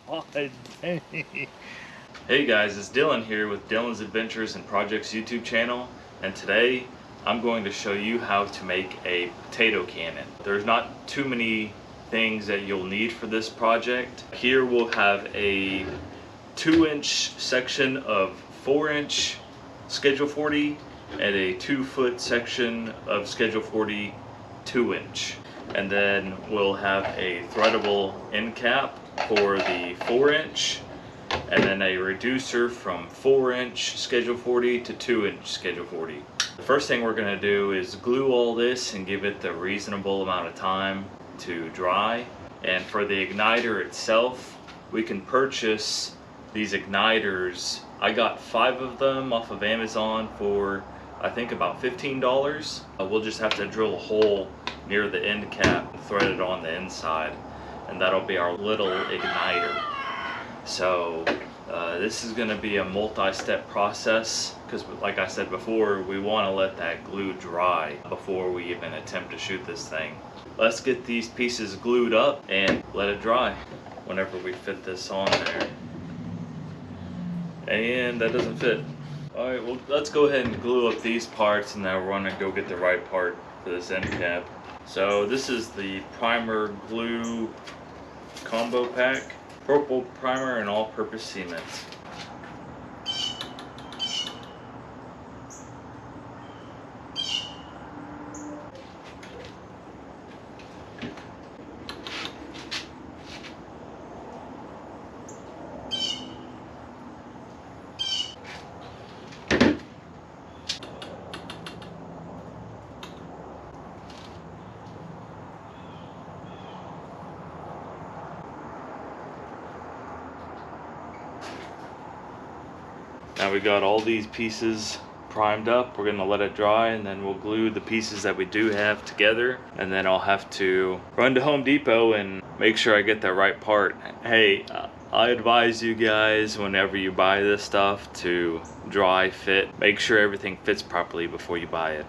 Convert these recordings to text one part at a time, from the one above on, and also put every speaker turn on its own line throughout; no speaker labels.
God.
Hey guys, it's Dylan here with Dylan's Adventures and Projects YouTube channel, and today I'm going to show you how to make a potato cannon. There's not too many things that you'll need for this project. Here we'll have a 2-inch section of 4-inch Schedule 40 and a 2-foot section of Schedule 40 2-inch. And then we'll have a threadable end cap for the 4-inch, and then a reducer from 4-inch Schedule 40 to 2-inch Schedule 40. The first thing we're going to do is glue all this and give it the reasonable amount of time to dry. And for the igniter itself, we can purchase these igniters. I got 5 of them off of Amazon for I think about $15. We'll just have to drill a hole near the end cap and thread it on the inside, and that'll be our little igniter. So this is going to be a multi-step process because, like I said before, we want to let that glue dry before we even attempt to shoot this thing. Let's get these pieces glued up and let it dry whenever we fit this on there. And that doesn't fit. Alright, well, let's go ahead and glue up these parts, and now we're going to go get the right part for this end cap. So this is the primer glue combo pack. Purple primer and all-purpose cement. Now we got all these pieces primed up. We're gonna let it dry, and then we'll glue the pieces that we do have together, and then I'll have to run to Home Depot and make sure I get the right part. Hey, I advise you guys, whenever you buy this stuff, to dry fit. Make sure everything fits properly before you buy it.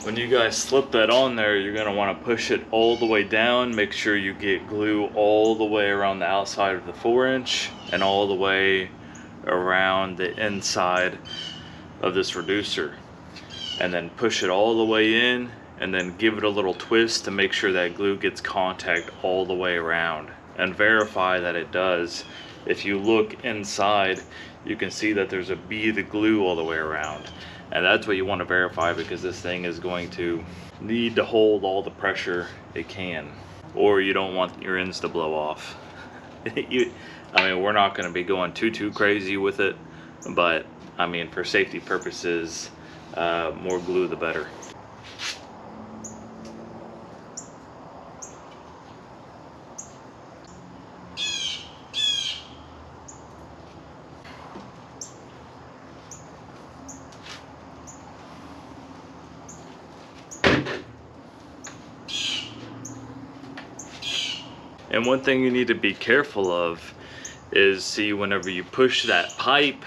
When you guys slip that on there, you're going to want to push it all the way down. Make sure you get glue all the way around the outside of the 4-inch and all the way around the inside of this reducer. And then push it all the way in, and then give it a little twist to make sure that glue gets contact all the way around. And verify that it does. If you look inside, you can see that there's a bead of glue all the way around. And that's what you want to verify, because this thing is going to need to hold all the pressure it can, or you don't want your ends to blow off. I mean, we're not going to be going too crazy with it, but I mean, for safety purposes, more glue the better. And one thing you need to be careful of is, see, whenever you push that pipe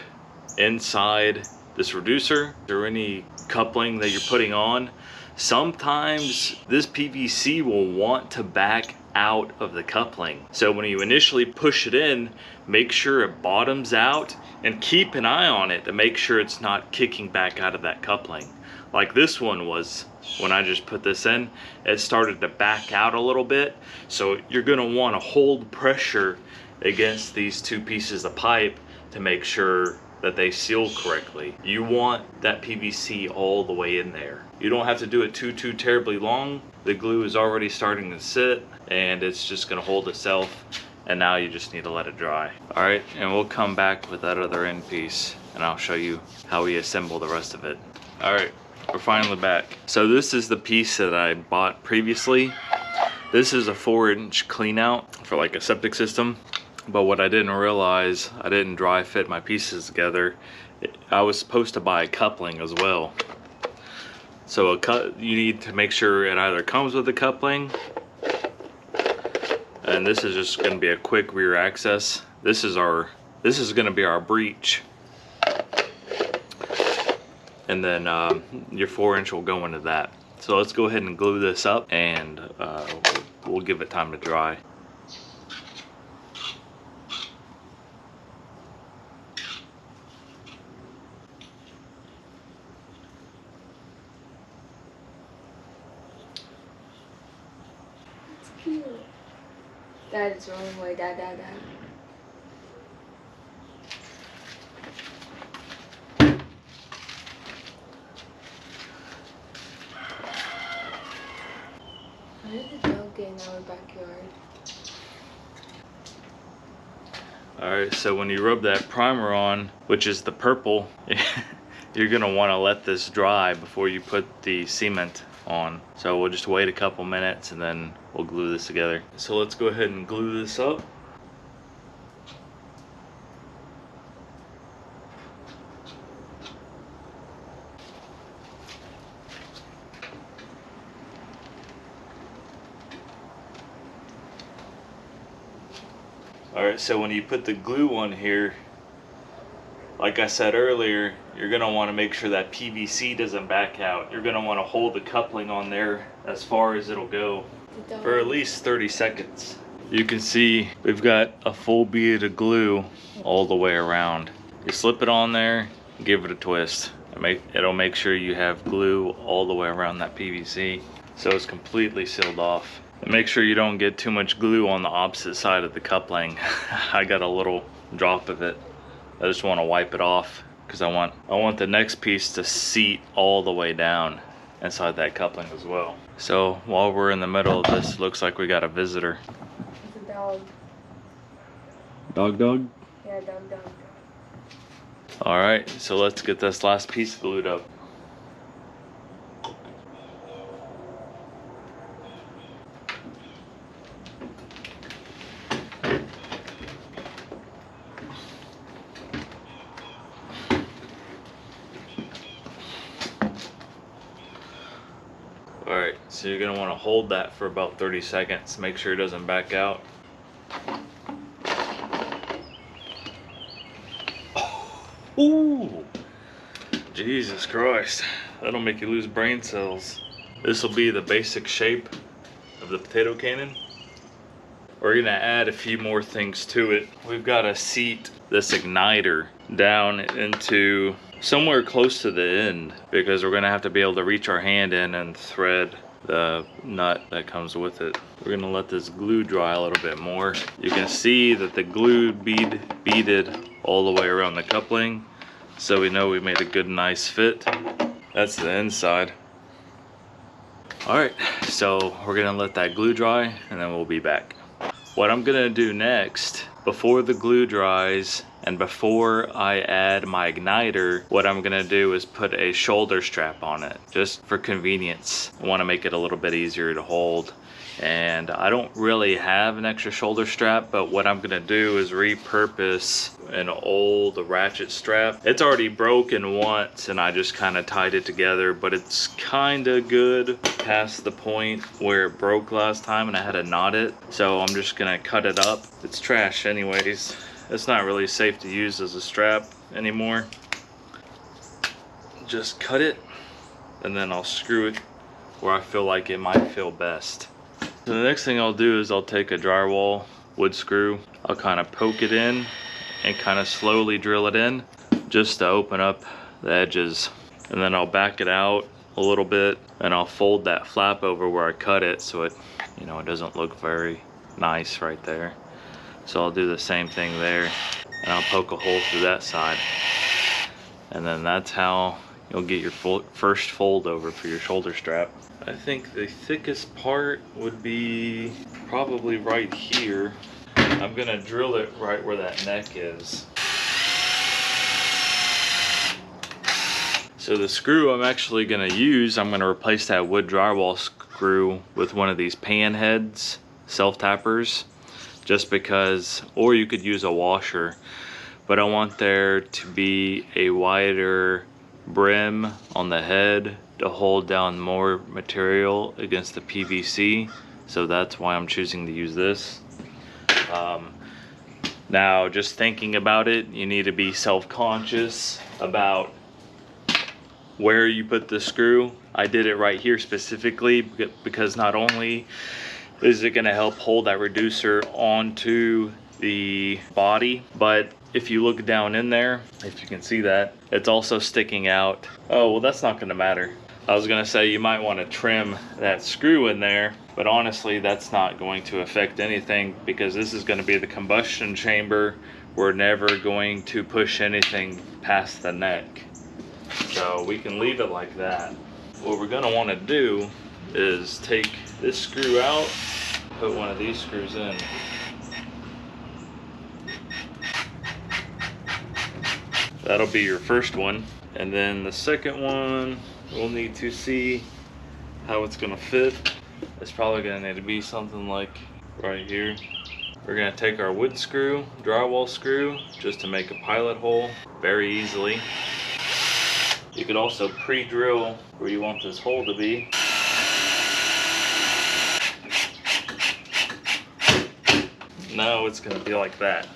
inside this reducer or any coupling that you're putting on, sometimes this PVC will want to back out of the coupling. So when you initially push it in, make sure it bottoms out and keep an eye on it to make sure it's not kicking back out of that coupling. Like this one was, when I just put this in, it started to back out a little bit. So you're gonna wanna hold pressure against these 2 pieces of pipe to make sure that they seal correctly. You want that PVC all the way in there. You don't have to do it too terribly long. The glue is already starting to sit, and it's just gonna hold itself, and now you just need to let it dry. All right, and we'll come back with that other end piece, and I'll show you how we assemble the rest of it. All right, we're finally back. So this is the piece that I bought previously. This is a 4-inch clean out for like a septic system. But what I didn't realize, I didn't dry fit my pieces together. I was supposed to buy a coupling as well. So you need to make sure it either comes with a coupling, and this is just going to be a quick rear access. This is going to be our breech, and then your 4-inch will go into that. So let's go ahead and glue this up, and we'll give it time to dry.
Cute. Dad, it's wrong way. Dad. Why did the dog get in our backyard?
Alright, so when you rub that primer on, which is the purple, you're going to want to let this dry before you put the cement on. So we'll just wait a couple minutes and then we'll glue this together. So let's go ahead and glue this up. Alright, so when you put the glue on here, like I said earlier, you're going to want to make sure that PVC doesn't back out. You're going to want to hold the coupling on there as far as it'll go for at least 30 seconds. You can see we've got a full bead of glue all the way around. You slip it on there, give it a twist. It'll make sure you have glue all the way around that PVC so it's completely sealed off. And make sure you don't get too much glue on the opposite side of the coupling. I got a little drop of it. I just want to wipe it off because I want the next piece to seat all the way down inside that coupling as well. So while we're in the middle of this, looks like we got a visitor.
It's a dog.
Dog?
Yeah, dog.
Alright, so let's get this last piece glued up. Alright, so you're going to want to hold that for about 30 seconds. Make sure it doesn't back out. Ooh! Jesus Christ. That'll make you lose brain cells. This will be the basic shape of the potato cannon. We're going to add a few more things to it. We've got to seat this igniter down into somewhere close to the end because we're going to have to be able to reach our hand in and thread the nut that comes with it. We're going to let this glue dry a little bit more. You can see that the glue beaded all the way around the coupling, so we know we made a good nice fit. That's the inside. Alright, so we're going to let that glue dry and then we'll be back. What I'm going to do next, before the glue dries and before I add my igniter, what I'm going to do is put a shoulder strap on it, just for convenience. I want to make it a little bit easier to hold. And I don't really have an extra shoulder strap, but what I'm going to do is repurpose an old ratchet strap. It's already broken once and I just kind of tied it together, but it's kind of good past the point where it broke last time and I had to knot it. So I'm just going to cut it up. It's trash anyways. It's not really safe to use as a strap anymore. Just cut it and then I'll screw it where I feel like it might feel best. So the next thing I'll do is I'll take a drywall wood screw. I'll kind of poke it in and kind of slowly drill it in just to open up the edges. And then I'll back it out a little bit and I'll fold that flap over where I cut it so it, you know, it doesn't look very nice right there. So I'll do the same thing there and I'll poke a hole through that side. And then that's how you'll get your first fold over for your shoulder strap. I think the thickest part would be probably right here. I'm gonna drill it right where that neck is. So the screw I'm actually gonna use, I'm gonna replace that wood drywall screw with one of these pan heads, self-tappers, just because, or you could use a washer, but I want there to be a wider brim on the head to hold down more material against the PVC, so that's why I'm choosing to use this. Now, just thinking about it, you need to be self-conscious about where you put the screw. I did it right here specifically because not only is it going to help hold that reducer onto the body, but if you look down in there, if you can see that, it's also sticking out. Oh, well, that's not going to matter. I was going to say you might want to trim that screw in there, but honestly, that's not going to affect anything because this is going to be the combustion chamber. We're never going to push anything past the neck. So we can leave it like that. What we're going to want to do is take this screw out, put one of these screws in. That'll be your first one. And then the second one, we'll need to see how it's gonna fit. It's probably gonna need to be something like right here. We're gonna take our wood screw, drywall screw, just to make a pilot hole very easily. You could also pre-drill where you want this hole to be. Now it's gonna be like that.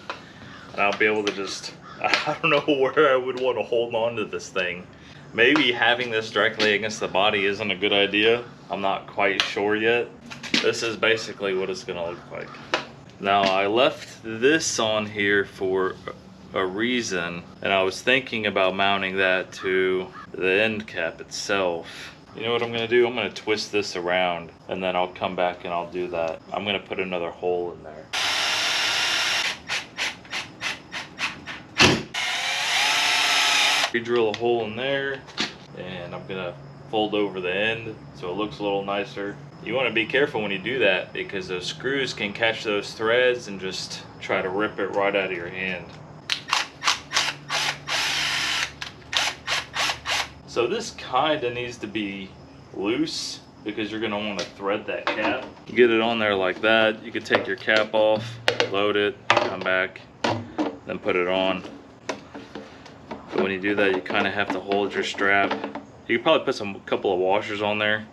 And I'll be able to just, I don't know where I would want to hold on to this thing. Maybe having this directly against the body isn't a good idea. I'm not quite sure yet. This is basically what it's gonna look like. Now, I left this on here for a reason, and I was thinking about mounting that to the end cap itself. You know what I'm gonna do? I'm gonna twist this around, and then I'll come back and I'll do that. I'm gonna put another hole in there. Drill a hole in there, and I'm gonna fold over the end so it looks a little nicer. You want to be careful when you do that because those screws can catch those threads and just try to rip it right out of your hand. So this kind of needs to be loose because you're going to want to thread that cap. Get it on there like that. You can take your cap off, load it, come back, then put it on. But when you do that, you kind of have to hold your strap. You could probably put a couple of washers on there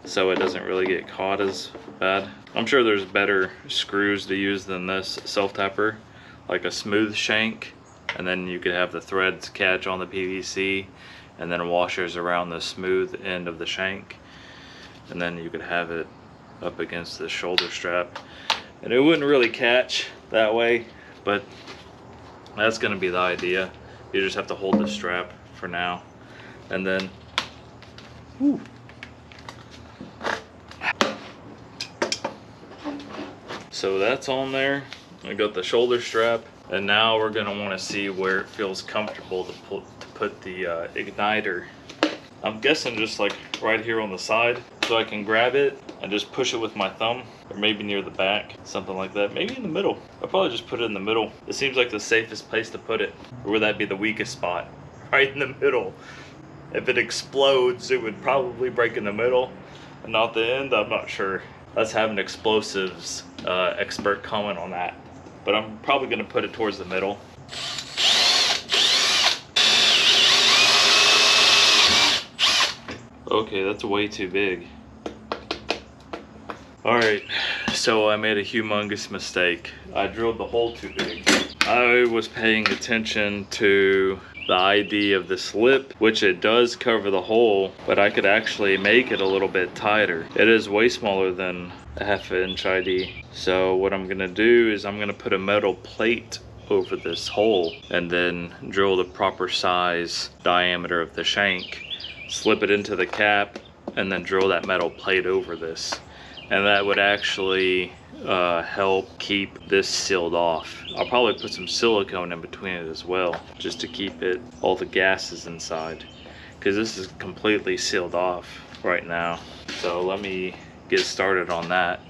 so it doesn't really get caught as bad. I'm sure there's better screws to use than this self-tapper, like a smooth shank, and then you could have the threads catch on the PVC and then washers around the smooth end of the shank, and then you could have it up against the shoulder strap and it wouldn't really catch that way, but that's going to be the idea. You just have to hold the strap for now, and then whew. So that's on there. I got the shoulder strap, and now we're gonna want to see where it feels comfortable to put the igniter. I'm guessing just like right here on the side, so I can grab it and just push it with my thumb, or maybe near the back, something like that. Maybe in the middle. I'll probably just put it in the middle. It seems like the safest place to put it. Or would that be the weakest spot? Right in the middle. If it explodes, it would probably break in the middle and not the end. I'm not sure. Let's have an explosives expert comment on that. But I'm probably gonna put it towards the middle. Okay, that's way too big. Alright, so I made a humongous mistake. I drilled the hole too big. I was paying attention to the ID of this lip, which it does cover the hole, but I could actually make it a little bit tighter. It is way smaller than a 1/2 inch ID. So what I'm gonna do is I'm gonna put a metal plate over this hole and then drill the proper size diameter of the shank, slip it into the cap, and then drill that metal plate over this. And that would actually help keep this sealed off. I'll probably put some silicone in between it as well, just to keep it, all the gases inside, because this is completely sealed off right now. So let me get started on that,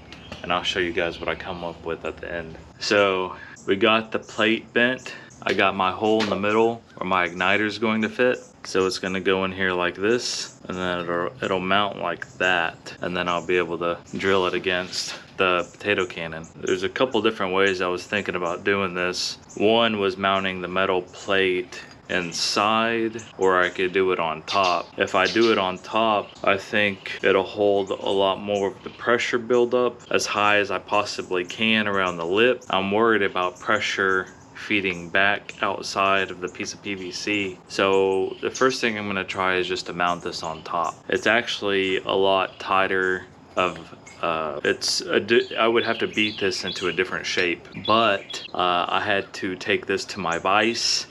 and I'll show you guys what I come up with at the end. So we got the plate bent. I got my hole in the middle where my igniter is going to fit. So it's gonna go in here like this, and then it'll mount like that, and then I'll be able to drill it against the potato cannon. There's a couple different ways I was thinking about doing this. One was mounting the metal plate inside, or I could do it on top. If I do it on top, I think it'll hold a lot more of the pressure buildup as high as I possibly can around the lip. I'm worried about pressure feeding back outside of the piece of PVC. So the first thing I'm going to try is just to mount this on top. It's actually a lot tighter of I would have to beat this into a different shape, but I had to take this to my vise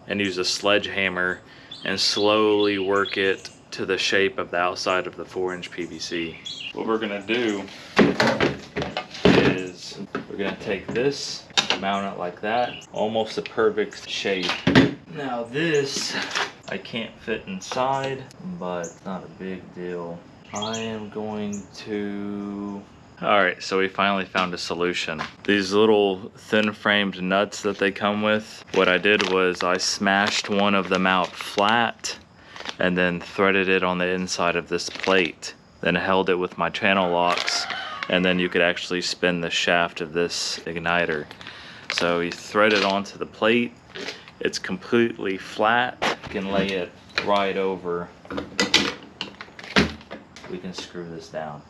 and use a sledgehammer and slowly work it to the shape of the outside of the 4-inch PVC. What we're gonna do is we're gonna take this, mount it like that, almost a perfect shape. Now this, I can't fit inside, but it's not a big deal. I am going to... Alright, so we finally found a solution. These little thin framed nuts that they come with, what I did was I smashed one of them out flat and then threaded it on the inside of this plate. Then held it with my channel locks, and then you could actually spin the shaft of this igniter. So you thread it onto the plate, it's completely flat. You can lay it right over. We can screw this down.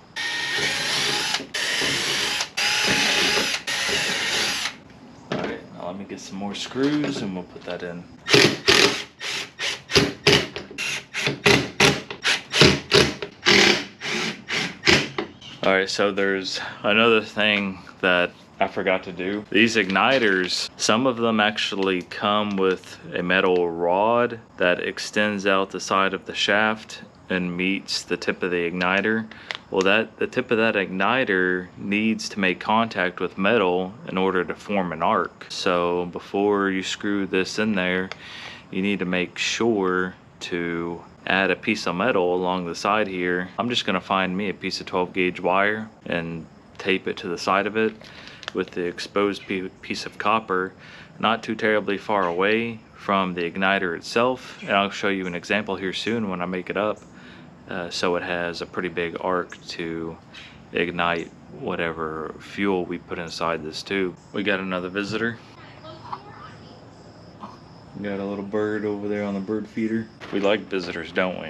Alright, now let me get some more screws and we'll put that in. Alright, so there's another thing that I forgot to do. These igniters, some of them actually come with a metal rod that extends out the side of the shaft and meets the tip of the igniter. Well, the tip of that igniter needs to make contact with metal in order to form an arc. So before you screw this in there, you need to make sure to add a piece of metal along the side here. I'm just gonna find me a piece of 12 gauge wire and tape it to the side of it with the exposed piece of copper, not too terribly far away from the igniter itself. And I'll show you an example here soon when I make it up. So it has a pretty big arc to ignite whatever fuel we put inside this tube. We got another visitor. We got a little bird over there on the bird feeder. We like visitors, don't we?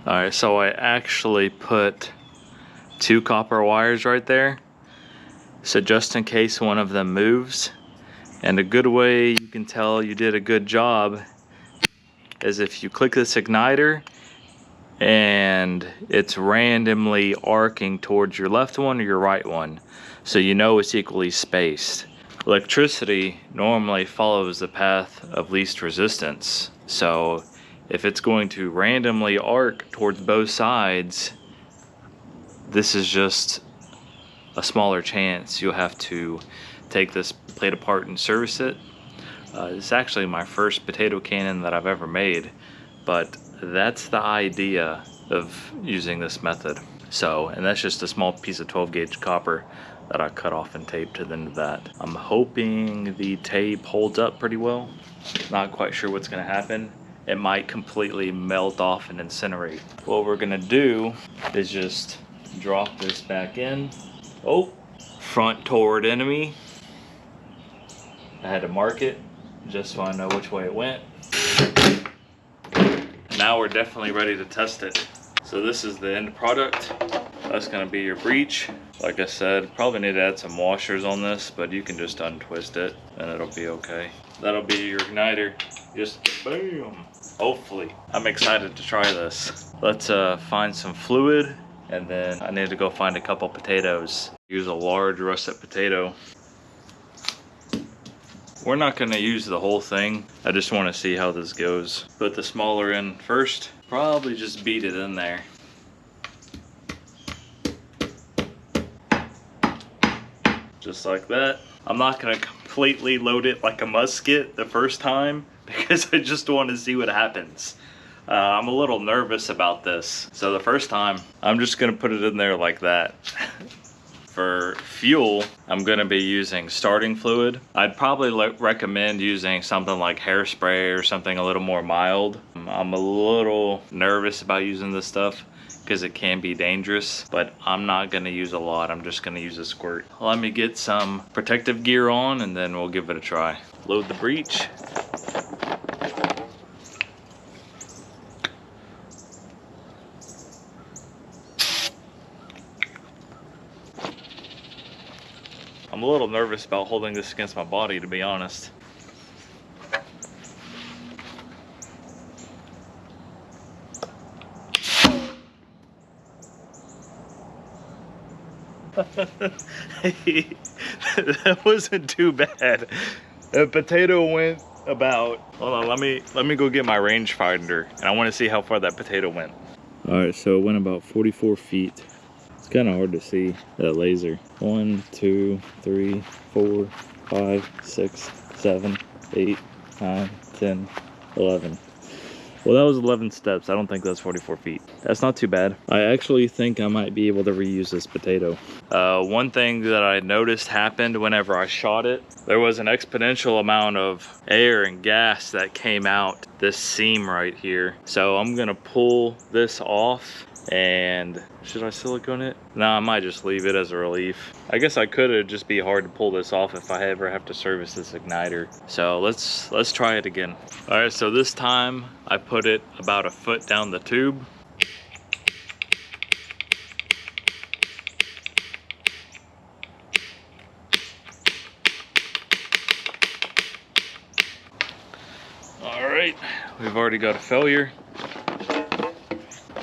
Alright, so I actually put 2 copper wires right there. So just in case one of them moves. And a good way you can tell you did a good job is if you click this igniter and it's randomly arcing towards your left one or your right one. So you know it's equally spaced. Electricity normally follows the path of least resistance. So if it's going to randomly arc towards both sides, this is just a smaller chance you'll have to take this plate apart and service it. This is actually my first potato cannon that I've ever made, but that's the idea of using this method. So, and that's just a small piece of 12 gauge copper that I cut off and taped to the end of that. I'm hoping the tape holds up pretty well. Not quite sure what's gonna happen. It might completely melt off and incinerate. What we're gonna do is just drop this back in. Oh, front toward enemy. I had to mark it just so I know which way it went. Now we're definitely ready to test it. So this is the end product. That's gonna be your breech. Like I said, probably need to add some washers on this, but you can just untwist it and it'll be okay. That'll be your igniter. Just boom. Hopefully. I'm excited to try this. Let's find some fluid, and then I need to go find a couple potatoes. Use a large russet potato. We're not gonna use the whole thing. I just wanna see how this goes. Put the smaller in first. Probably just beat it in there. Just like that. I'm not gonna completely load it like a musket the first time because I just want to see what happens. I'm a little nervous about this. So the first time, I'm just gonna put it in there like that. For fuel, I'm gonna be using starting fluid. I'd probably recommend using something like hairspray or something a little more mild. I'm a little nervous about using this stuff because it can be dangerous, but I'm not gonna use a lot. I'm just gonna use a squirt. Let me get some protective gear on and then we'll give it a try. Load the breech. I'm a little nervous about holding this against my body, to be honest. That wasn't too bad. The potato went about, hold on, let me go get my rangefinder and I want to see how far that potato went. All right, so it went about 44 feet. It's kind of hard to see that laser. 1, 2, 3, 4, 5, 6, 7, 8, 9, 10, 11. Well, that was 11 steps. I don't think that's 44 feet. That's not too bad. I actually think I might be able to reuse this potato. One thing that I noticed happened whenever I shot it, there was an exponential amount of air and gas that came out this seam right here. So I'm gonna pull this off. And should I silicone it? No, I might just leave it as a relief. I guess I could. It'd just be hard to pull this off if I ever have to service this igniter. So let's try it again. All right, so this time I put it about a foot down the tube. All right, we've already got a failure.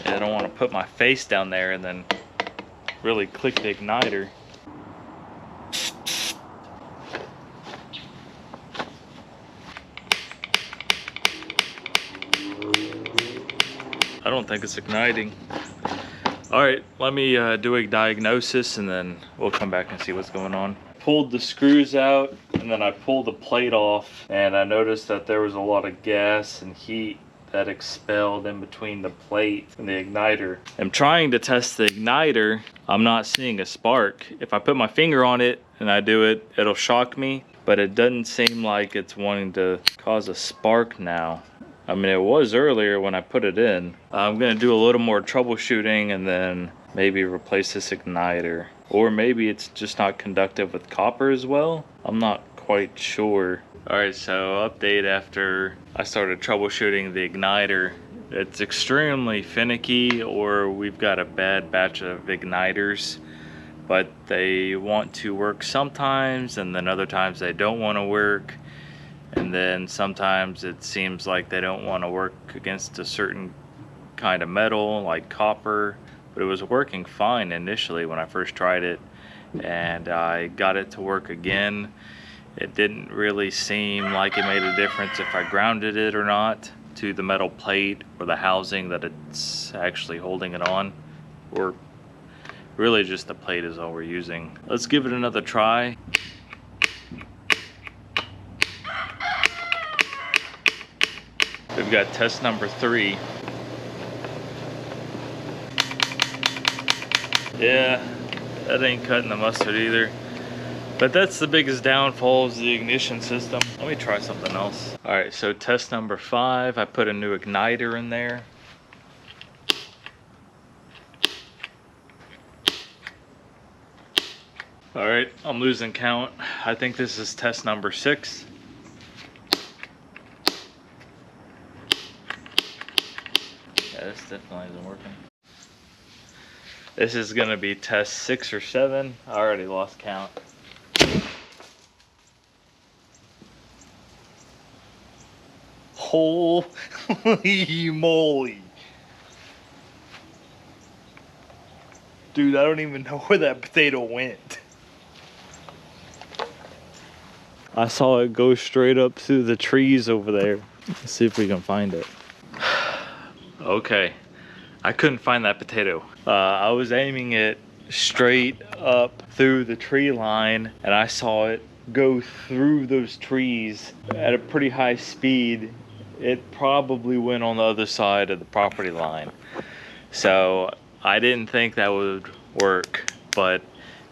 I don't want to put my face down there and then really click the igniter. I don't think it's igniting. All right, let me do a diagnosis and then we'll come back and see what's going on. Pulled the screws out and then I pulled the plate off and I noticed that there was a lot of gas and heat that expelled in between the plate and the igniter. I'm trying to test the igniter. I'm not seeing a spark. If I put my finger on it and I do it, it'll shock me, but it doesn't seem like it's wanting to cause a spark now. I mean, it was earlier when I put it in. I'm gonna do a little more troubleshooting and then maybe replace this igniter. Or maybe it's just not conductive with copper as well. I'm not quite sure. All right, so update after I started troubleshooting the igniter. It's extremely finicky, or we've got a bad batch of igniters, but they want to work sometimes and then other times they don't want to work. And then sometimes it seems like they don't want to work against a certain kind of metal like copper, but it was working fine initially when I first tried it, and I got it to work again. It didn't really seem like it made a difference if I grounded it or not to the metal plate or the housing that it's actually holding it on, or really just the plate is all we're using. Let's give it another try. We've got test number 3. Yeah, that ain't cutting the mustard either. But that's the biggest downfall, is the ignition system. Let me try something else. All right, so test number 5, I put a new igniter in there. All right, I'm losing count. I think this is test number 6. Yeah, this definitely isn't working. This is gonna be test 6 or 7. I already lost count. Holy moly. Dude, I don't even know where that potato went. I saw it go straight up through the trees over there. Let's see if we can find it. Okay, I couldn't find that potato. I was aiming it straight up through the tree line and I saw it go through those trees at a pretty high speed. It probably went on the other side of the property line. So I didn't think that would work, but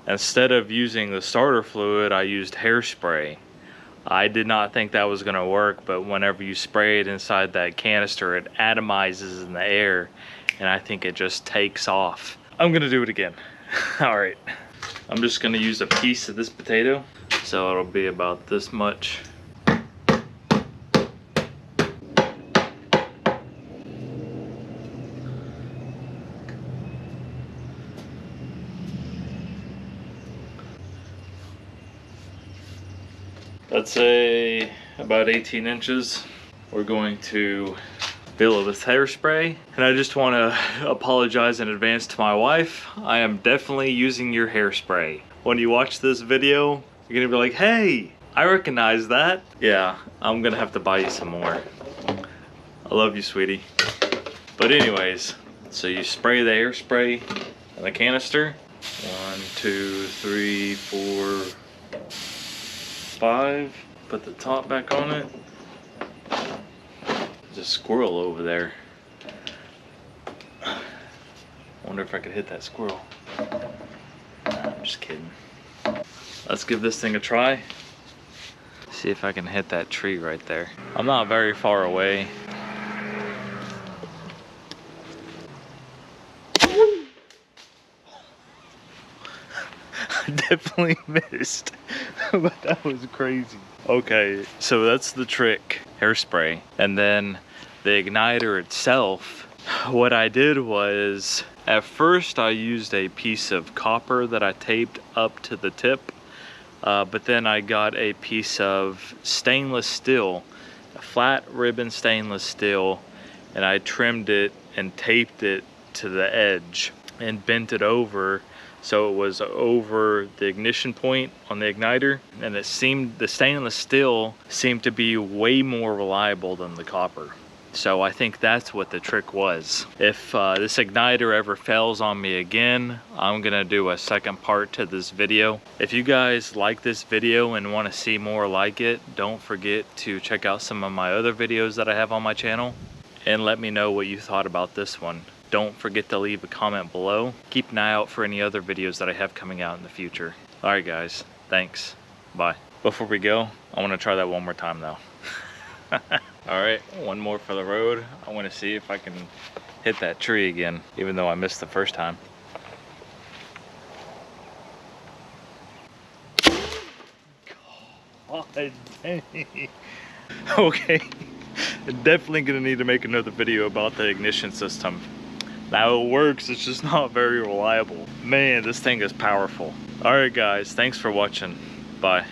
instead of using the starter fluid, I used hairspray. I did not think that was gonna work, but whenever you spray it inside that canister, it atomizes in the air and I think it just takes off. I'm gonna do it again. All right, I'm just gonna use a piece of this potato, so it'll be about this much. Let's say about 18 inches. We're going to fill it with hairspray. And I just want to apologize in advance to my wife. I am definitely using your hairspray. When you watch this video, you're gonna be like, hey, I recognize that. Yeah, I'm gonna have to buy you some more. I love you, sweetie. But anyways, so you spray the hairspray in the canister. 1, 2, 3, 4, 5. Put the top back on it. There's a squirrel over there. Wonder if I could hit that squirrel. Nah, I'm just kidding. Let's give this thing a try. See if I can hit that tree right there. I'm not very far away. I definitely missed, but that was crazy. Okay, so that's the trick, hairspray. And then the igniter itself, what I did was, at first I used a piece of copper that I taped up to the tip, but then I got a piece of stainless steel, a flat ribbon stainless steel, and I trimmed it and taped it to the edge and bent it over so it was over the ignition point on the igniter, and it seemed, the stainless steel seemed to be way more reliable than the copper. So I think that's what the trick was. If this igniter ever fails on me again, I'm gonna do a second part to this video. If you guys like this video and want to see more like it, don't forget to check out some of my other videos that I have on my channel and let me know what you thought about this one. Don't forget to leave a comment below. Keep an eye out for any other videos that I have coming out in the future. All right, guys, thanks, bye. Before we go, I want to try that one more time though. All right, one more for the road. I want to see if I can hit that tree again, even though I missed the first time. God dang. Okay, definitely gonna need to make another video about the ignition system. Now it works, it's just not very reliable. Man, this thing is powerful. All right guys, thanks for watching. Bye.